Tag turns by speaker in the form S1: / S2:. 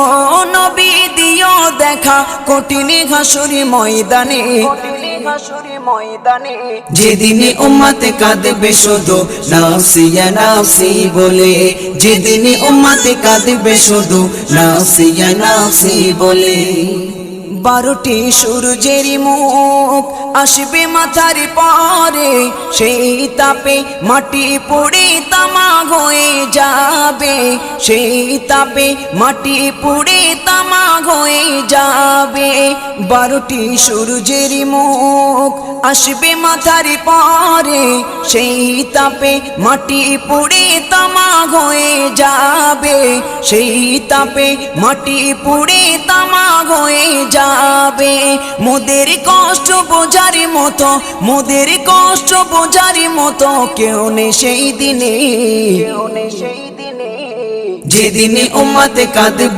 S1: ও নবী দিও দেখা কঠিন হাসুরি ময়দানে, যেদিনে উম্মতে কাঁদবে শুধু নাফসি ইয়া নাফসি বলে, যেদিনে উম্মতে কাঁদবে শুধু নাফসি ইয়া নাফসি বলে। 12টি সূর্যের মুখ আসবে মাথার পরে, সেই তাপে মাটি পুড়ে তামা হয়ে যাবে, সেই তাপে মাটি পুড়ে তামা হয়ে যাবে। 12টি সূর্যের মুখ আসবে মাথার পরে, সেই তাপে মাটি পুড়ে তামা হয়ে যাবে, সেই তাপে মাটি পুড়ে তামা হয়ে যাবে। মোদের কষ্ট বোঝার মতো, মোদের কষ্ট বোঝার মতো কেউ নেই সেই দিনে, যেদিনে উম্মতে কাঁদবে।